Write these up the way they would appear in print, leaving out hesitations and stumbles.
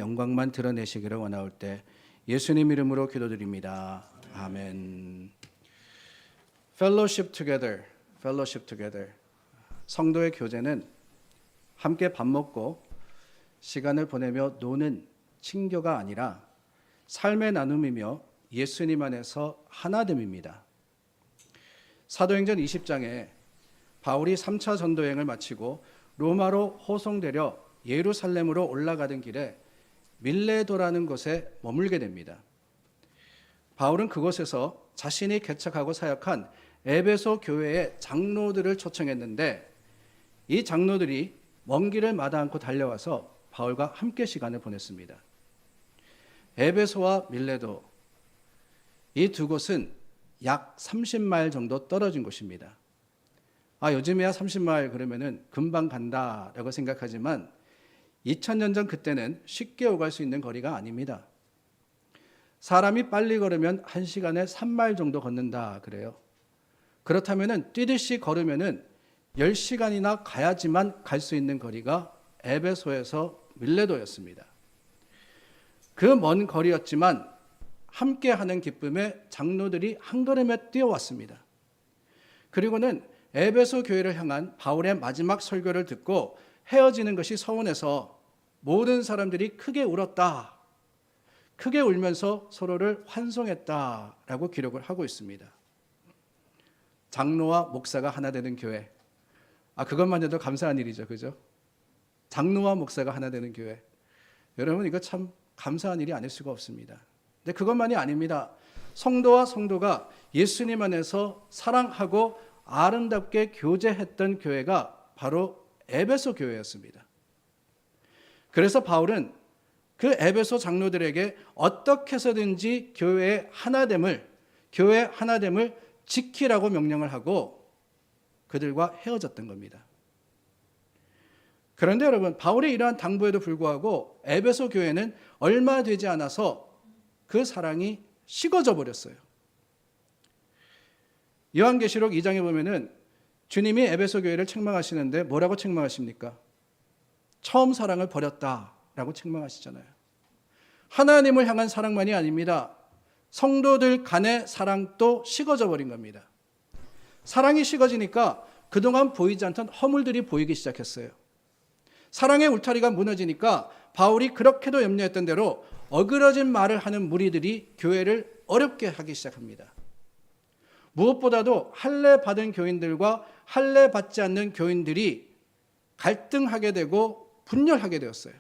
영광만 드러내시기를 원하올 때 예수님 이름으로 기도드립니다. 아멘. Fellowship together, fellowship together. 성도의 교제는 함께 밥 먹고 시간을 보내며 노는 친교가 아니라 삶의 나눔이며 예수님 안에서 하나됨입니다. 사도행전 20장에 바울이 3차 전도여행을 마치고 로마로 호송되려 예루살렘으로 올라가던 길에 밀레도라는 곳에 머물게 됩니다. 바울은 그곳에서 자신이 개척하고 사역한 에베소 교회의 장로들을 초청했는데 이 장로들이 먼 길을 마다 않고 달려와서 바울과 함께 시간을 보냈습니다. 에베소와 밀레도, 이 두 곳은 약 30마일 정도 떨어진 곳입니다. 요즘에야 30마일 그러면은 금방 간다라고 생각하지만 2000년 전 그때는 쉽게 오갈 수 있는 거리가 아닙니다. 사람이 빨리 걸으면 1시간에 3마일 정도 걷는다 그래요. 그렇다면은 뛰듯이 걸으면은 10시간이나 가야지만 갈 수 있는 거리가 에베소에서 밀레도였습니다. 그 먼 거리였지만 함께 하는 기쁨에 장로들이 한 걸음에 뛰어왔습니다. 그리고는 에베소 교회를 향한 바울의 마지막 설교를 듣고 헤어지는 것이 서운해서 모든 사람들이 크게 울었다. 크게 울면서 서로를 환송했다라고 기록을 하고 있습니다. 장로와 목사가 하나 되는 교회. 그것만 해도 감사한 일이죠. 그죠? 장로와 목사가 하나 되는 교회. 여러분, 이거 참 감사한 일이 아닐 수가 없습니다. 근데 그것만이 아닙니다. 성도와 성도가 예수님 안에서 사랑하고 아름답게 교제했던 교회가 바로 에베소 교회였습니다. 그래서 바울은 그 에베소 장로들에게 어떻게 해서든지 교회의 하나됨을 지키라고 명령을 하고 그들과 헤어졌던 겁니다. 그런데 여러분, 바울의 이러한 당부에도 불구하고 에베소 교회는 얼마 되지 않아서 그 사랑이 식어져 버렸어요. 요한계시록 2장에 보면은 주님이 에베소 교회를 책망하시는데 뭐라고 책망하십니까? 처음 사랑을 버렸다라고 책망하시잖아요. 하나님을 향한 사랑만이 아닙니다. 성도들 간의 사랑도 식어져 버린 겁니다. 사랑이 식어지니까 그동안 보이지 않던 허물들이 보이기 시작했어요. 사랑의 울타리가 무너지니까 바울이 그렇게도 염려했던 대로 어그러진 말을 하는 무리들이 교회를 어렵게 하기 시작합니다. 무엇보다도 할례 받은 교인들과 할례 받지 않는 교인들이 갈등하게 되고 분열하게 되었어요.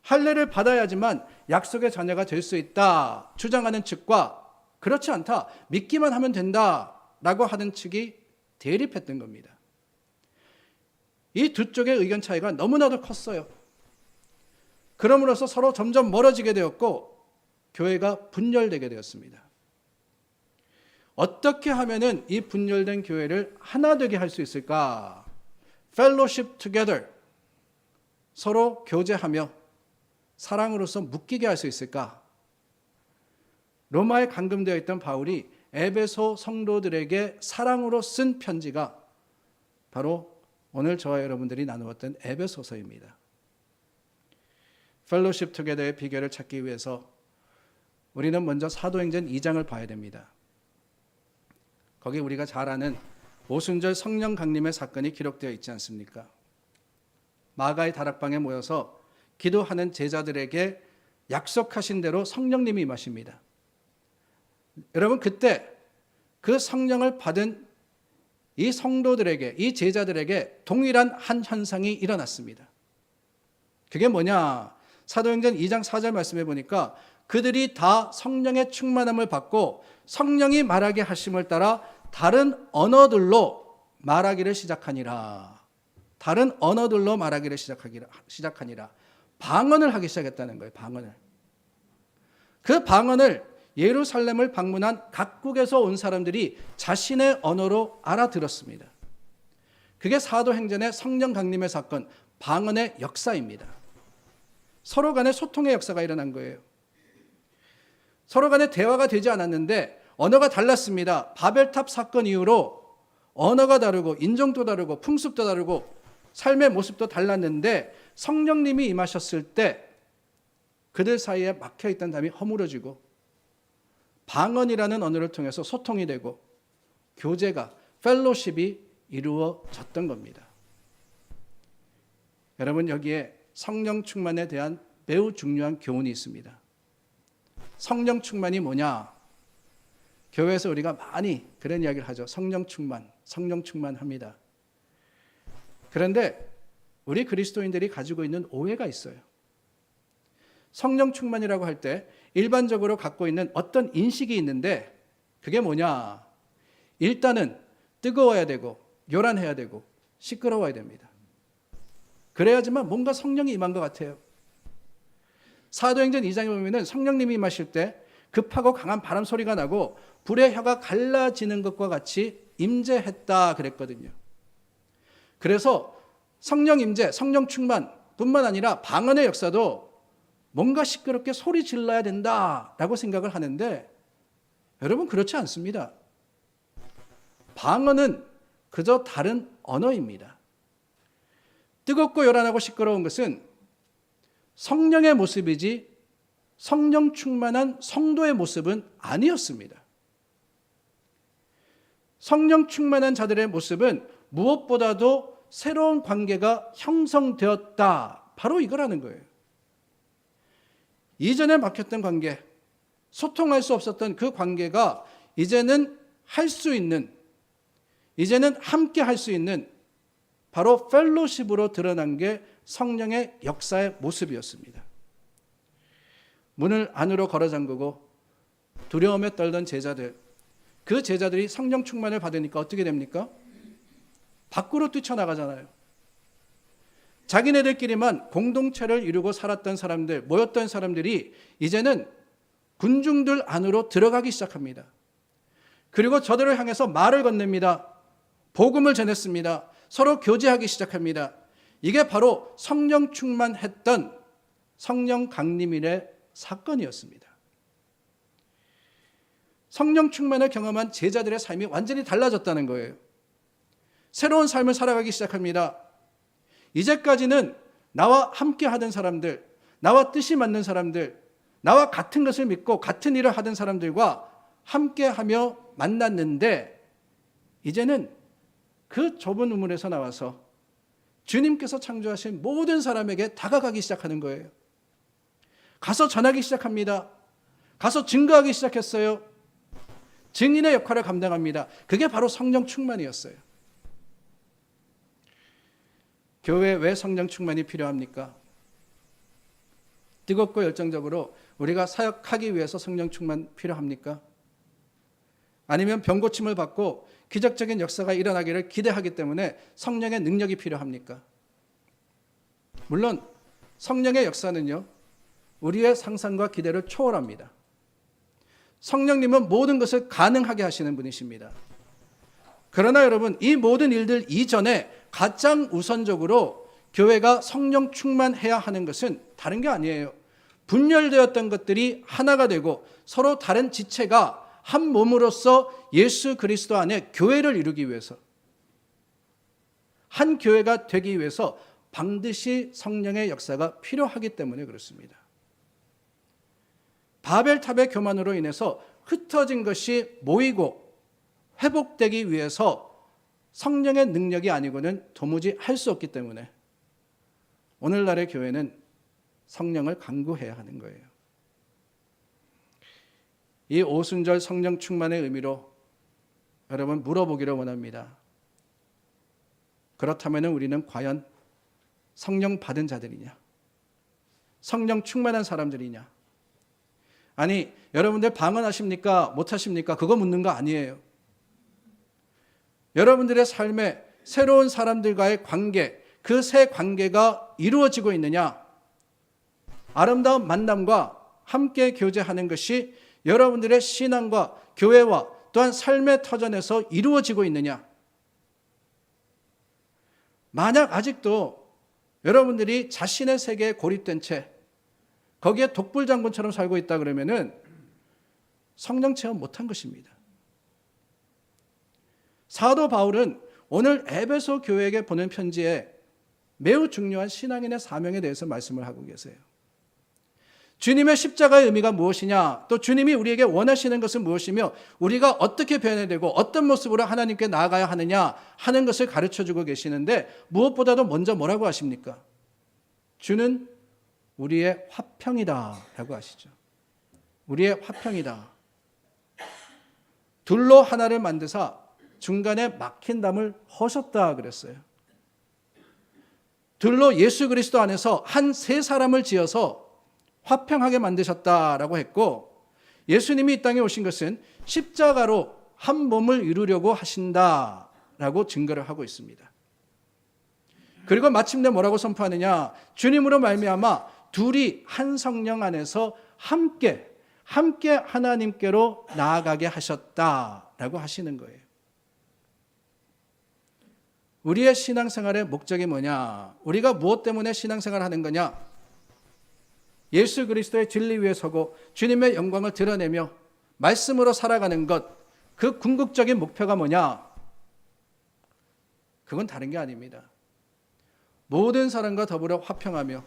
할례를 받아야지만 약속의 자녀가 될 수 있다 주장하는 측과 그렇지 않다, 믿기만 하면 된다라고 하는 측이 대립했던 겁니다. 이 두 쪽의 의견 차이가 너무나도 컸어요. 그럼으로써 서로 점점 멀어지게 되었고 교회가 분열되게 되었습니다. 어떻게 하면은 이 분열된 교회를 하나 되게 할 수 있을까? Fellowship together. 서로 교제하며 사랑으로서 묶이게 할 수 있을까? 로마에 감금되어 있던 바울이 에베소 성도들에게 사랑으로 쓴 편지가 바로 오늘 저와 여러분들이 나누었던 에베소서입니다. Fellowship together의 비결을 찾기 위해서 우리는 먼저 사도행전 2장을 봐야 됩니다. 거기 우리가 잘 아는 오순절 성령 강림의 사건이 기록되어 있지 않습니까? 마가의 다락방에 모여서 기도하는 제자들에게 약속하신 대로 성령님이 임하십니다. 여러분, 그때 그 성령을 받은 이 성도들에게, 이 제자들에게 동일한 한 현상이 일어났습니다. 그게 뭐냐? 사도행전 2장 4절 말씀해 보니까 그들이 다 성령의 충만함을 받고 성령이 말하게 하심을 따라 다른 언어들로 말하기를 시작하니라. 다른 언어들로 말하기를 시작하니라. 방언을 하기 시작했다는 거예요. 방언을. 그 방언을 예루살렘을 방문한 각국에서 온 사람들이 자신의 언어로 알아들었습니다. 그게 사도행전의 성령 강림의 사건, 방언의 역사입니다. 서로 간의 소통의 역사가 일어난 거예요. 서로 간의 대화가 되지 않았는데 언어가 달랐습니다. 바벨탑 사건 이후로 언어가 다르고 인종도 다르고 풍습도 다르고 삶의 모습도 달랐는데 성령님이 임하셨을 때 그들 사이에 막혀있던 담이 허물어지고 방언이라는 언어를 통해서 소통이 되고 교제가, 펠로십이 이루어졌던 겁니다. 여러분, 여기에 성령 충만에 대한 매우 중요한 교훈이 있습니다. 성령 충만이 뭐냐? 교회에서 우리가 많이 그런 이야기를 하죠. 성령 충만합니다. 그런데 우리 그리스도인들이 가지고 있는 오해가 있어요. 성령 충만이라고 할 때 일반적으로 갖고 있는 어떤 인식이 있는데 그게 뭐냐? 일단은 뜨거워야 되고 요란해야 되고 시끄러워야 됩니다. 그래야지만 뭔가 성령이 임한 것 같아요. 사도행전 2장에 보면 성령님이 임하실 때 급하고 강한 바람 소리가 나고 불의 혀가 갈라지는 것과 같이 임재했다 그랬거든요. 그래서 성령 임재, 성령 충만뿐만 아니라 방언의 역사도 뭔가 시끄럽게 소리 질러야 된다라고 생각을 하는데 여러분, 그렇지 않습니다. 방언은 그저 다른 언어입니다. 뜨겁고 요란하고 시끄러운 것은 성령의 모습이지 성령 충만한 성도의 모습은 아니었습니다. 성령 충만한 자들의 모습은 무엇보다도 새로운 관계가 형성되었다. 바로 이거라는 거예요. 이전에 막혔던 관계, 소통할 수 없었던 그 관계가 이제는 할 수 있는, 이제는 함께 할 수 있는 바로 펠로십으로 드러난 게 성령의 역사의 모습이었습니다. 문을 안으로 걸어 잠그고 두려움에 떨던 제자들, 그 제자들이 성령 충만을 받으니까 어떻게 됩니까? 밖으로 뛰쳐나가잖아요. 자기네들끼리만 공동체를 이루고 살았던 사람들, 모였던 사람들이 이제는 군중들 안으로 들어가기 시작합니다. 그리고 저들을 향해서 말을 건넵니다. 복음을 전했습니다. 서로 교제하기 시작합니다. 이게 바로 성령 충만했던 성령 강림일의 사건이었습니다. 성령 충만을 경험한 제자들의 삶이 완전히 달라졌다는 거예요. 새로운 삶을 살아가기 시작합니다. 이제까지는 나와 함께 하던 사람들, 나와 뜻이 맞는 사람들, 나와 같은 것을 믿고 같은 일을 하던 사람들과 함께 하며 만났는데 이제는 그 좁은 우물에서 나와서 주님께서 창조하신 모든 사람에게 다가가기 시작하는 거예요. 가서 전하기 시작합니다. 가서 증거하기 시작했어요. 증인의 역할을 감당합니다. 그게 바로 성령 충만이었어요. 교회에 왜 성령 충만이 필요합니까? 뜨겁고 열정적으로 우리가 사역하기 위해서 성령 충만 필요합니까? 아니면 병고침을 받고 기적적인 역사가 일어나기를 기대하기 때문에 성령의 능력이 필요합니까? 물론 성령의 역사는요, 우리의 상상과 기대를 초월합니다. 성령님은 모든 것을 가능하게 하시는 분이십니다. 그러나 여러분, 이 모든 일들 이전에 가장 우선적으로 교회가 성령 충만해야 하는 것은 다른 게 아니에요. 분열되었던 것들이 하나가 되고 서로 다른 지체가 한 몸으로서 예수 그리스도 안에 교회를 이루기 위해서, 한 교회가 되기 위해서 반드시 성령의 역사가 필요하기 때문에 그렇습니다. 바벨탑의 교만으로 인해서 흩어진 것이 모이고 회복되기 위해서 성령의 능력이 아니고는 도무지 할 수 없기 때문에 오늘날의 교회는 성령을 간구해야 하는 거예요. 이 오순절 성령 충만의 의미로 여러분 물어보기를 원합니다. 그렇다면 우리는 과연 성령 받은 자들이냐? 성령 충만한 사람들이냐? 아니, 여러분들 방언하십니까? 못하십니까? 그거 묻는 거 아니에요. 여러분들의 삶에 새로운 사람들과의 관계, 그 새 관계가 이루어지고 있느냐? 아름다운 만남과 함께 교제하는 것이 여러분들의 신앙과 교회와 또한 삶의 터전에서 이루어지고 있느냐? 만약 아직도 여러분들이 자신의 세계에 고립된 채 거기에 독불장군처럼 살고 있다 그러면은 성령 체험 못한 것입니다. 사도 바울은 오늘 에베소 교회에게 보낸 편지에 매우 중요한 신앙인의 사명에 대해서 말씀을 하고 계세요. 주님의 십자가의 의미가 무엇이냐, 또 주님이 우리에게 원하시는 것은 무엇이며 우리가 어떻게 변해야 되고 어떤 모습으로 하나님께 나아가야 하느냐 하는 것을 가르쳐주고 계시는데, 무엇보다도 먼저 뭐라고 하십니까? 주는 우리의 화평이다 라고 하시죠. 우리의 화평이다. 둘로 하나를 만드사 중간에 막힌 담을 허셨다 그랬어요. 둘로 예수 그리스도 안에서 한 세 사람을 지어서 화평하게 만드셨다라고 했고, 예수님이 이 땅에 오신 것은 십자가로 한 몸을 이루려고 하신다라고 증거를 하고 있습니다. 그리고 마침내 뭐라고 선포하느냐? 주님으로 말미암아 둘이 한 성령 안에서 함께 하나님께로 나아가게 하셨다라고 하시는 거예요. 우리의 신앙생활의 목적이 뭐냐? 우리가 무엇 때문에 신앙생활을 하는 거냐? 예수 그리스도의 진리 위에 서고 주님의 영광을 드러내며 말씀으로 살아가는 것, 그 궁극적인 목표가 뭐냐? 그건 다른 게 아닙니다. 모든 사람과 더불어 화평하며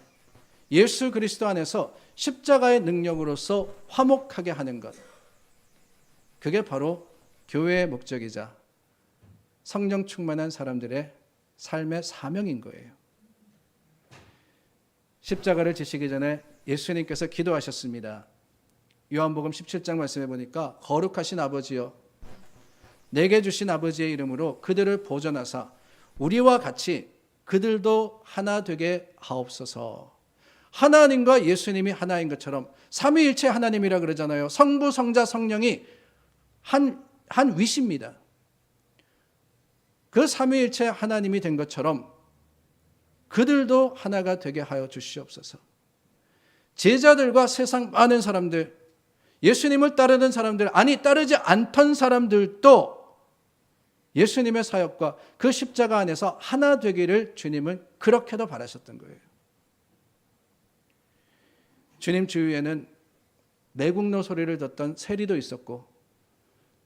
예수 그리스도 안에서 십자가의 능력으로서 화목하게 하는 것, 그게 바로 교회의 목적이자 성령 충만한 사람들의 삶의 사명인 거예요. 십자가를 지시기 전에 예수님께서 기도하셨습니다. 요한복음 17장 말씀해 보니까 거룩하신 아버지여, 내게 주신 아버지의 이름으로 그들을 보존하사 우리와 같이 그들도 하나 되게 하옵소서. 하나님과 예수님이 하나인 것처럼, 삼위일체 하나님이라 그러잖아요. 성부, 성자, 성령이 한 위시입니다. 그 삼위일체 하나님이 된 것처럼 그들도 하나가 되게 하여 주시옵소서. 제자들과 세상 많은 사람들, 예수님을 따르는 사람들, 아니 따르지 않던 사람들도 예수님의 사역과 그 십자가 안에서 하나 되기를 주님은 그렇게도 바라셨던 거예요. 주님 주위에는 매국노 소리를 듣던 세리도 있었고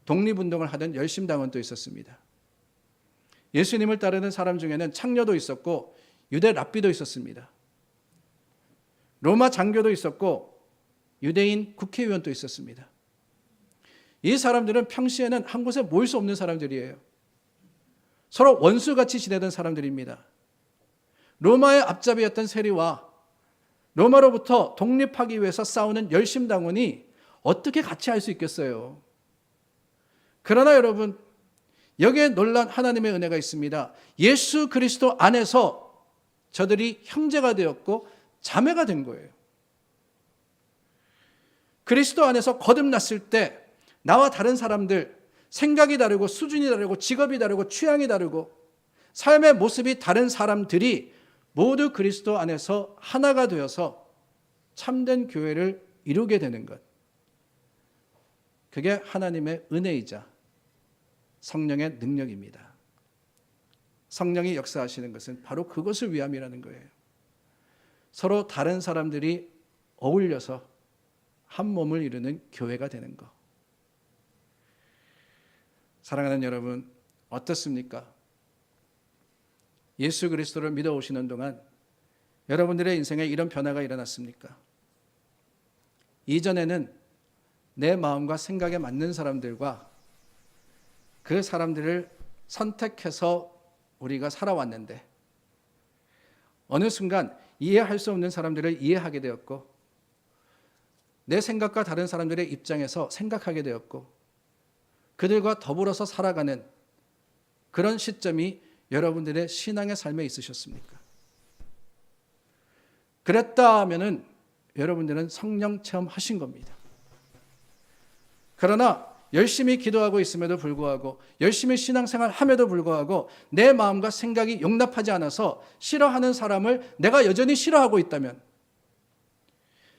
독립운동을 하던 열심당원도 있었습니다. 예수님을 따르는 사람 중에는 창녀도 있었고 유대 랍비도 있었습니다. 로마 장교도 있었고 유대인 국회의원도 있었습니다. 이 사람들은 평시에는 한 곳에 모일 수 없는 사람들이에요. 서로 원수같이 지내던 사람들입니다. 로마의 앞잡이였던 세리와 로마로부터 독립하기 위해서 싸우는 열심당원이 어떻게 같이 할 수 있겠어요? 그러나 여러분, 여기에 놀란 하나님의 은혜가 있습니다. 예수 그리스도 안에서 저들이 형제가 되었고 자매가 된 거예요. 그리스도 안에서 거듭났을 때 나와 다른 사람들, 생각이 다르고 수준이 다르고 직업이 다르고 취향이 다르고 삶의 모습이 다른 사람들이 모두 그리스도 안에서 하나가 되어서 참된 교회를 이루게 되는 것, 그게 하나님의 은혜이자 성령의 능력입니다. 성령이 역사하시는 것은 바로 그것을 위함이라는 거예요. 서로 다른 사람들이 어울려서 한 몸을 이루는 교회가 되는 것. 사랑하는 여러분, 어떻습니까? 예수 그리스도를 믿어오시는 동안 여러분들의 인생에 이런 변화가 일어났습니까? 이전에는 내 마음과 생각에 맞는 사람들과 그 사람들을 선택해서 우리가 살아왔는데, 어느 순간 이해할 수 없는 사람들을 이해하게 되었고, 내 생각과 다른 사람들의 입장에서 생각하게 되었고, 그들과 더불어서 살아가는 그런 시점이 여러분들의 신앙의 삶에 있으셨습니까? 그랬다 하면은 여러분들은 성령 체험하신 겁니다. 그러나 열심히 기도하고 있음에도 불구하고, 열심히 신앙생활 함에도 불구하고 내 마음과 생각이 용납하지 않아서 싫어하는 사람을 내가 여전히 싫어하고 있다면,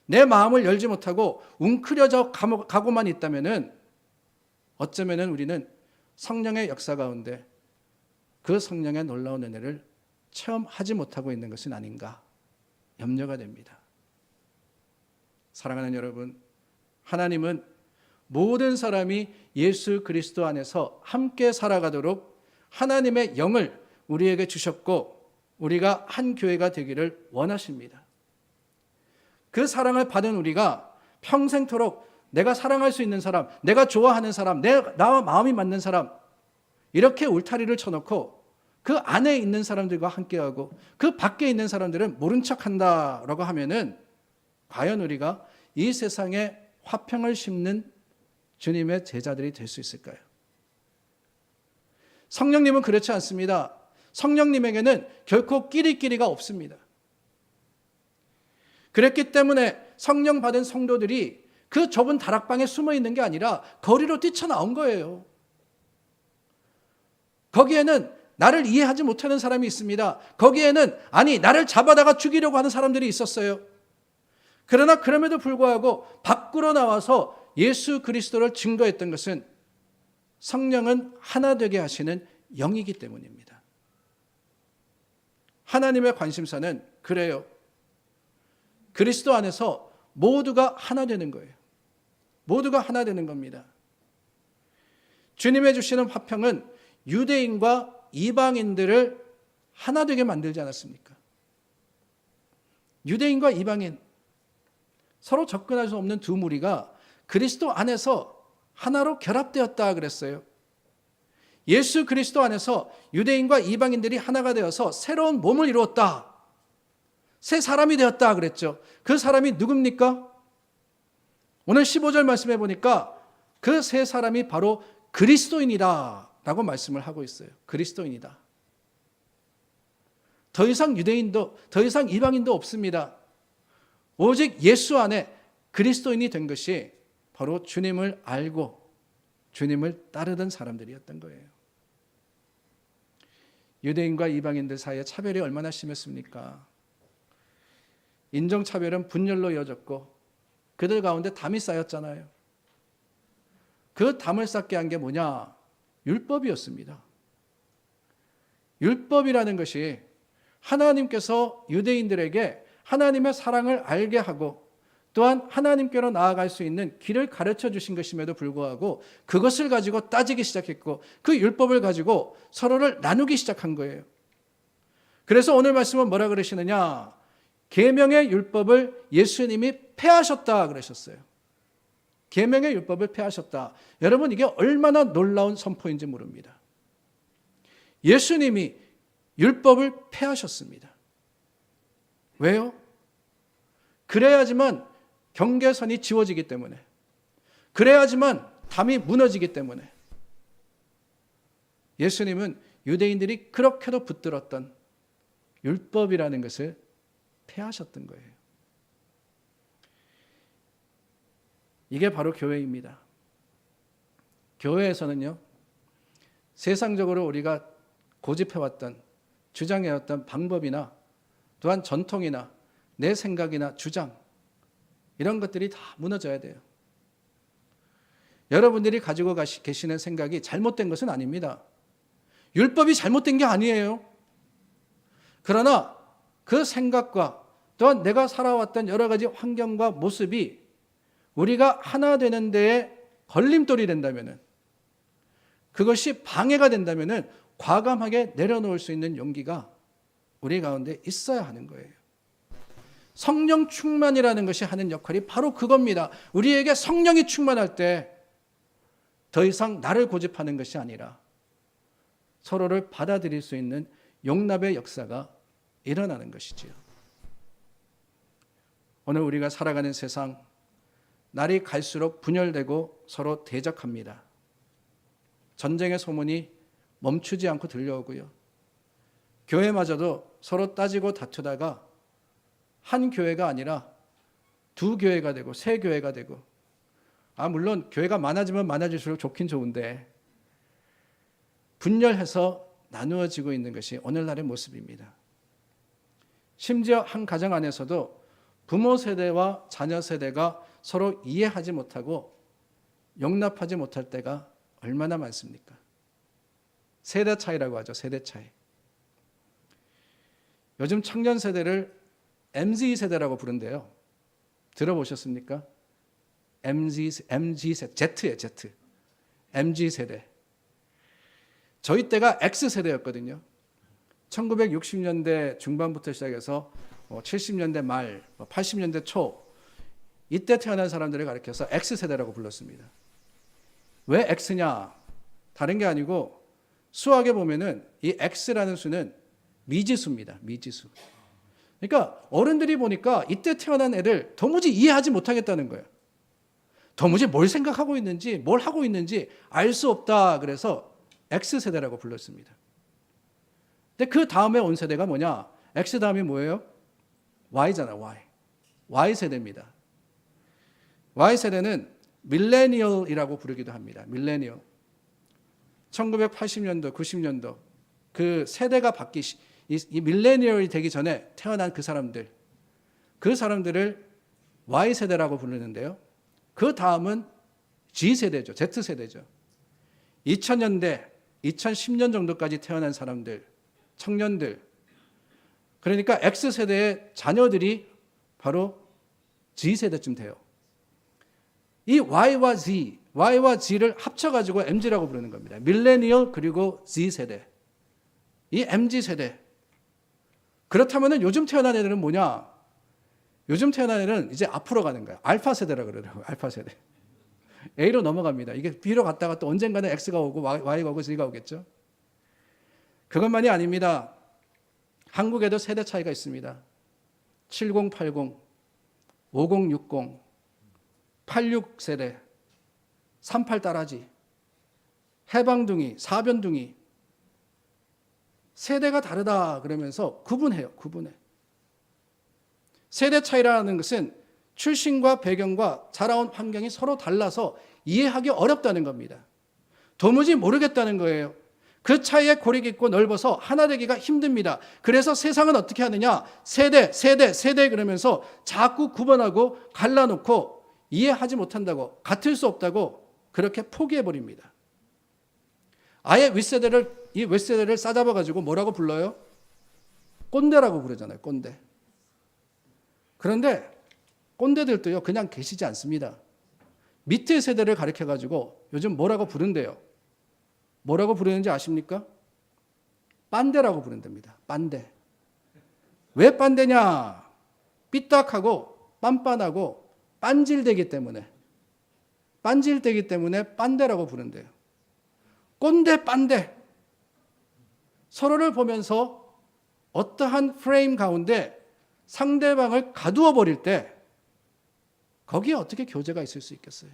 내 마음을 열지 못하고 웅크려져 가고만 있다면은 어쩌면은 우리는 성령의 역사 가운데 그 성령의 놀라운 은혜를 체험하지 못하고 있는 것은 아닌가 염려가 됩니다. 사랑하는 여러분, 하나님은 모든 사람이 예수 그리스도 안에서 함께 살아가도록 하나님의 영을 우리에게 주셨고, 우리가 한 교회가 되기를 원하십니다. 그 사랑을 받은 우리가 평생토록 내가 사랑할 수 있는 사람, 내가 좋아하는 사람, 나와 마음이 맞는 사람, 이렇게 울타리를 쳐놓고 그 안에 있는 사람들과 함께하고 그 밖에 있는 사람들은 모른 척한다라고 하면은 과연 우리가 이 세상에 화평을 심는 주님의 제자들이 될 수 있을까요? 성령님은 그렇지 않습니다. 성령님에게는 결코 끼리끼리가 없습니다. 그랬기 때문에 성령 받은 성도들이 그 좁은 다락방에 숨어 있는 게 아니라 거리로 뛰쳐나온 거예요. 거기에는 나를 이해하지 못하는 사람이 있습니다. 거기에는 나를 잡아다가 죽이려고 하는 사람들이 있었어요. 그러나 그럼에도 불구하고 밖으로 나와서 예수 그리스도를 증거했던 것은 성령은 하나 되게 하시는 영이기 때문입니다. 하나님의 관심사는 그래요. 그리스도 안에서 모두가 하나 되는 거예요. 모두가 하나 되는 겁니다. 주님의 주시는 화평은 유대인과 이방인들을 하나 되게 만들지 않았습니까? 유대인과 이방인, 서로 접근할 수 없는 두 무리가 그리스도 안에서 하나로 결합되었다 그랬어요. 예수 그리스도 안에서 유대인과 이방인들이 하나가 되어서 새로운 몸을 이루었다. 새 사람이 되었다 그랬죠. 그 사람이 누굽니까? 오늘 15절 말씀해 보니까 그 새 사람이 바로 그리스도인이다 라고 말씀을 하고 있어요. 그리스도인이다. 더 이상 유대인도 더 이상 이방인도 없습니다. 오직 예수 안에 그리스도인이 된 것이 바로 주님을 알고 주님을 따르던 사람들이었던 거예요. 유대인과 이방인들 사이에 차별이 얼마나 심했습니까? 인종차별은 분열로 이어졌고 그들 가운데 담이 쌓였잖아요. 그 담을 쌓게 한 게 뭐냐? 율법이었습니다. 율법이라는 것이 하나님께서 유대인들에게 하나님의 사랑을 알게 하고 또한 하나님께로 나아갈 수 있는 길을 가르쳐 주신 것임에도 불구하고 그것을 가지고 따지기 시작했고 그 율법을 가지고 서로를 나누기 시작한 거예요. 그래서 오늘 말씀은 뭐라 그러시느냐? 계명의 율법을 예수님이 폐하셨다 그러셨어요. 계명의 율법을 폐하셨다. 여러분, 이게 얼마나 놀라운 선포인지 모릅니다. 예수님이 율법을 폐하셨습니다. 왜요? 그래야지만 경계선이 지워지기 때문에, 그래야지만 담이 무너지기 때문에 예수님은 유대인들이 그렇게도 붙들었던 율법이라는 것을 폐하셨던 거예요. 이게 바로 교회입니다. 교회에서는요, 세상적으로 우리가 고집해왔던, 주장해왔던 방법이나 또한 전통이나 내 생각이나 주장, 이런 것들이 다 무너져야 돼요. 여러분들이 가지고 계시는 생각이 잘못된 것은 아닙니다. 율법이 잘못된 게 아니에요. 그러나 그 생각과 또한 내가 살아왔던 여러 가지 환경과 모습이 우리가 하나 되는 데에 걸림돌이 된다면은, 그것이 방해가 된다면은 과감하게 내려놓을 수 있는 용기가 우리 가운데 있어야 하는 거예요. 성령 충만이라는 것이 하는 역할이 바로 그겁니다. 우리에게 성령이 충만할 때 더 이상 나를 고집하는 것이 아니라 서로를 받아들일 수 있는 용납의 역사가 일어나는 것이지요. 오늘 우리가 살아가는 세상, 날이 갈수록 분열되고 서로 대적합니다. 전쟁의 소문이 멈추지 않고 들려오고요. 교회마저도 서로 따지고 다투다가 한 교회가 아니라 두 교회가 되고 세 교회가 되고, 물론 교회가 많아지면 많아질수록 좋긴 좋은데 분열해서 나누어지고 있는 것이 오늘날의 모습입니다. 심지어 한 가정 안에서도 부모 세대와 자녀 세대가 서로 이해하지 못하고 용납하지 못할 때가 얼마나 많습니까? 세대 차이라고 하죠. 세대 차이. 요즘 청년 세대를 MZ 세대라고 부른대요. 들어보셨습니까? MZ 세대, Z예요, Z. MZ 세대. 저희 때가 X 세대였거든요. 1960년대 중반부터 시작해서 70년대 말, 80년대 초 이때 태어난 사람들을 가리켜서 X세대라고 불렀습니다. 왜 X냐? 다른 게 아니고 수학에 보면은 이 X라는 수는 미지수입니다. 미지수. 그러니까 어른들이 보니까 이때 태어난 애를 도무지 이해하지 못하겠다는 거예요. 도무지 뭘 생각하고 있는지 뭘 하고 있는지 알 수 없다. 그래서 X세대라고 불렀습니다. 근데 그 다음에 온 세대가 뭐냐? X 다음이 뭐예요? Y잖아. Y세대입니다. Y세대는 밀레니얼이라고 부르기도 합니다. 밀레니얼. 1980년도, 90년도 그 세대가 이 밀레니얼이 되기 전에 태어난 그 사람들을 Y세대라고 부르는데요. 그 다음은 G세대죠. Z세대죠. 2000년대, 2010년 정도까지 태어난 사람들, 청년들. 그러니까 X세대의 자녀들이 바로 G세대쯤 돼요. 이 Y와 G를 합쳐가지고 MZ라고 부르는 겁니다. 밀레니얼 그리고 Z세대. 이 MZ세대. 그렇다면 요즘 태어난 애들은 뭐냐? 요즘 태어난 애는 이제 앞으로 가는 거예요. 알파세대라 그러더라고요. 알파세대. A로 넘어갑니다. 이게 B로 갔다가 또 언젠가는 X가 오고 Y가 오고 Z가 오겠죠. 그것만이 아닙니다. 한국에도 세대 차이가 있습니다. 7080, 5060, 86세대, 38 따라지, 해방둥이, 사변둥이. 세대가 다르다 그러면서 구분해요. 구분해. 세대 차이라는 것은 출신과 배경과 자라온 환경이 서로 달라서 이해하기 어렵다는 겁니다. 도무지 모르겠다는 거예요. 그 차이에 고리 깊고 넓어서 하나 되기가 힘듭니다. 그래서 세상은 어떻게 하느냐? 세대 그러면서 자꾸 구분하고 갈라놓고 이해하지 못한다고, 같을 수 없다고 그렇게 포기해버립니다. 아예 이 윗세대를 싸잡아가지고 뭐라고 불러요? 꼰대라고 부르잖아요. 꼰대. 그런데 꼰대들도요 그냥 계시지 않습니다. 밑에 세대를 가리켜가지고 요즘 뭐라고 부른대요? 뭐라고 부르는지 아십니까? 빤대라고 부른답니다. 빤대. 왜 빤대냐? 삐딱하고 빤빤하고 빤질되기 때문에 빤대라고 부른대요. 꼰대, 빤대. 서로를 보면서 어떠한 프레임 가운데 상대방을 가두어 버릴 때 거기에 어떻게 교제가 있을 수 있겠어요?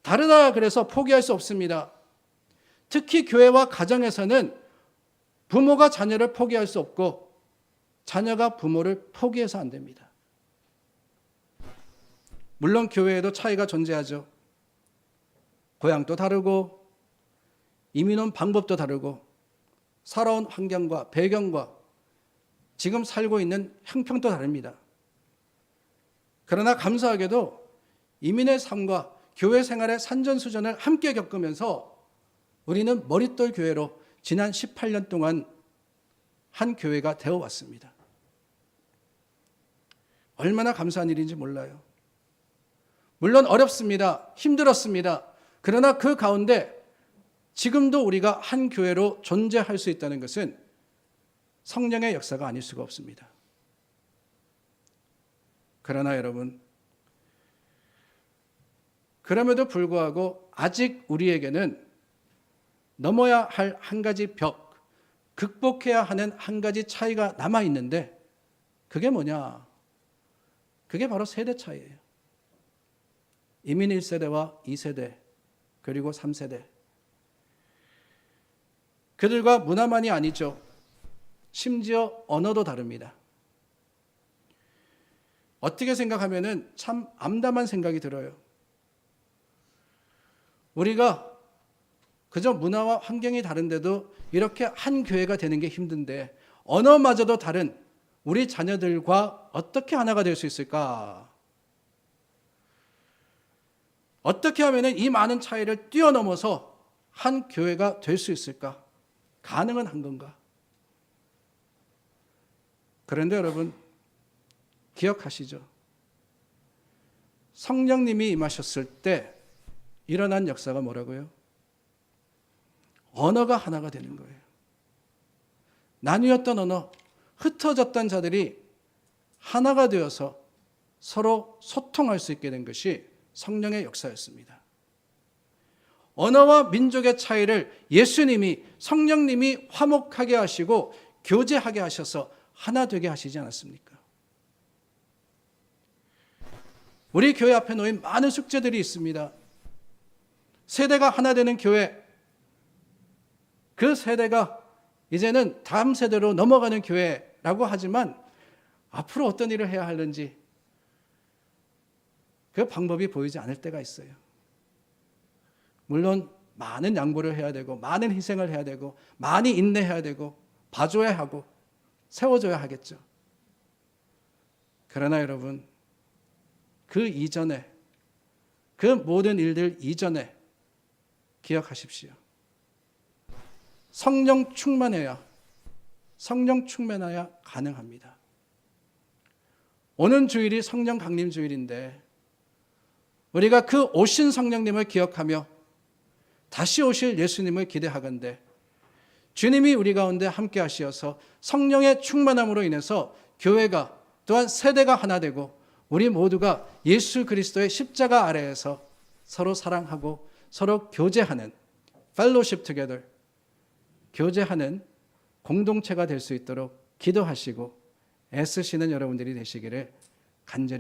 다르다 그래서 포기할 수 없습니다. 특히 교회와 가정에서는 부모가 자녀를 포기할 수 없고 자녀가 부모를 포기해서 안 됩니다. 물론 교회에도 차이가 존재하죠. 고향도 다르고 이민 온 방법도 다르고 살아온 환경과 배경과 지금 살고 있는 형편도 다릅니다. 그러나 감사하게도 이민의 삶과 교회 생활의 산전수전을 함께 겪으면서 우리는 머릿돌 교회로 지난 18년 동안 한 교회가 되어왔습니다. 얼마나 감사한 일인지 몰라요. 물론 어렵습니다. 힘들었습니다. 그러나 그 가운데 지금도 우리가 한 교회로 존재할 수 있다는 것은 성령의 역사가 아닐 수가 없습니다. 그러나 여러분, 그럼에도 불구하고 아직 우리에게는 넘어야 할 한 가지 벽, 극복해야 하는 한 가지 차이가 남아있는데 그게 뭐냐? 그게 바로 세대 차이예요. 이민 1세대와 2세대 그리고 3세대. 그들과 문화만이 아니죠. 심지어 언어도 다릅니다. 어떻게 생각하면은 참 암담한 생각이 들어요. 우리가 그저 문화와 환경이 다른데도 이렇게 한 교회가 되는 게 힘든데 언어마저도 다른 우리 자녀들과 어떻게 하나가 될 수 있을까? 어떻게 하면 이 많은 차이를 뛰어넘어서 한 교회가 될 수 있을까? 가능은 한 건가? 그런데 여러분 기억하시죠? 성령님이 임하셨을 때 일어난 역사가 뭐라고요? 언어가 하나가 되는 거예요. 나뉘었던 언어, 흩어졌던 자들이 하나가 되어서 서로 소통할 수 있게 된 것이 성령의 역사였습니다. 언어와 민족의 차이를 예수님이, 성령님이 화목하게 하시고 교제하게 하셔서 하나 되게 하시지 않았습니까? 우리 교회 앞에 놓인 많은 숙제들이 있습니다. 세대가 하나 되는 교회, 그 세대가 이제는 다음 세대로 넘어가는 교회라고 하지만 앞으로 어떤 일을 해야 하는지 그 방법이 보이지 않을 때가 있어요. 물론 많은 양보를 해야 되고 많은 희생을 해야 되고 많이 인내해야 되고 봐줘야 하고 세워줘야 하겠죠. 그러나 여러분, 그 이전에, 그 모든 일들 이전에 기억하십시오. 성령 충만해야 가능합니다. 오는 주일이 성령 강림 주일인데 우리가 그 오신 성령님을 기억하며 다시 오실 예수님을 기대하건대 주님이 우리 가운데 함께 하시어서 성령의 충만함으로 인해서 교회가 또한 세대가 하나 되고 우리 모두가 예수 그리스도의 십자가 아래에서 서로 사랑하고 서로 교제하는 fellowship together, 교제하는 공동체가 될 수 있도록 기도하시고 애쓰시는 여러분들이 되시기를 간절히